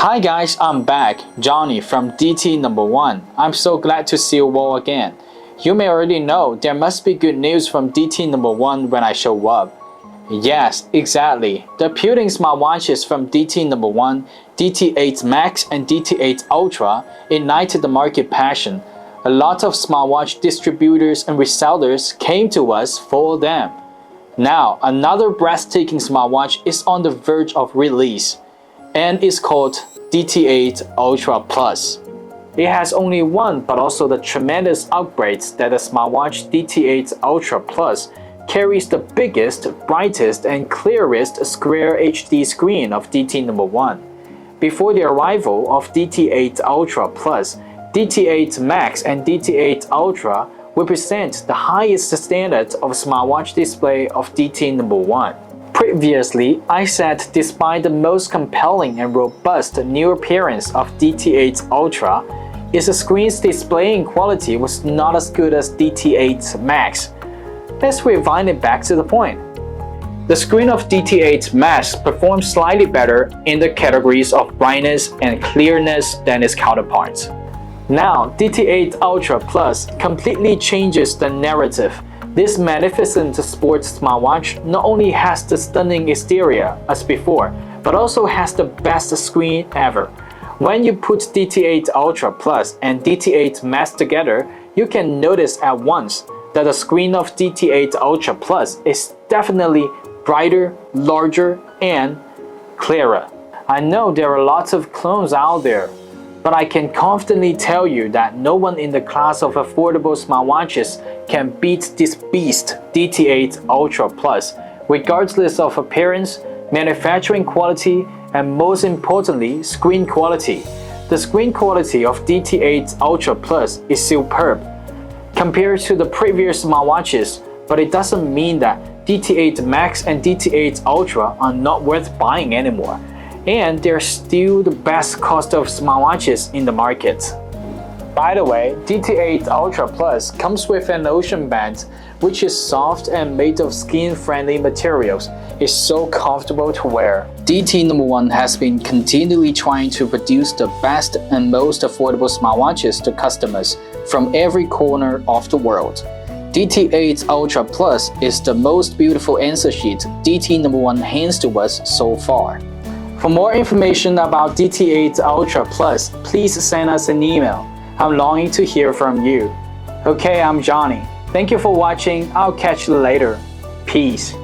Hi guys, I'm back, Johnny from DT1. I'm so glad to see you all again. You may already know there must be good news from DT1 when I show up. Yes, exactly. The appealing smartwatches from DT1, DT8 Max and DT8 Ultra ignited the market passion. A lot of smartwatch distributors and resellers came to us for them. Now, another breathtaking smartwatch is on the verge of release, and it's called DT8 Ultra Plus. It has only one but also the tremendous upgrades that the smartwatch DT8 Ultra Plus carries the biggest, brightest, and clearest Square HD screen of DT1. Before the arrival of DT8 Ultra Plus, DT8 Max and DT8 Ultra represent the highest standard of smartwatch display of DT1. Previously, I said despite the most compelling and robust new appearance of DT8 Ultra, its screen's displaying quality was not as good as DT8 Max. Let's rewind it back to the point. The screen of DT8 Max performs slightly better in the categories of brightness and clearness than its counterparts. Now, DT8 Ultra Plus completely changes the narrative. This magnificent sports smartwatch not only has the stunning exterior as before, but also has the best screen ever. When you put DT8 Ultra Plus and DT8 Max together, you can notice at once that the screen of DT8 Ultra Plus is definitely brighter, larger, and clearer. I know there are lots of clones out there, but I can confidently tell you that no one in the class of affordable smartwatches can beat this beast, DT8 Ultra Plus, regardless of appearance, manufacturing quality, and most importantly, screen quality. The screen quality of DT8 Ultra Plus is superb compared to the previous smartwatches, but it doesn't mean that DT8 Max and DT8 Ultra are not worth buying anymore. And they're still the best cost of smartwatches in the market. By the way, DT8 Ultra Plus comes with an ocean band, which is soft and made of skin-friendly materials. It's so comfortable to wear. DT1 has been continually trying to produce the best and most affordable smartwatches to customers from every corner of the world. DT8 Ultra Plus is the most beautiful answer sheet DT1 hands to us so far. For more information about DT8 Ultra Plus, please send us an email. I'm longing to hear from you. Okay, I'm Johnny. Thank you for watching. I'll catch you later. Peace.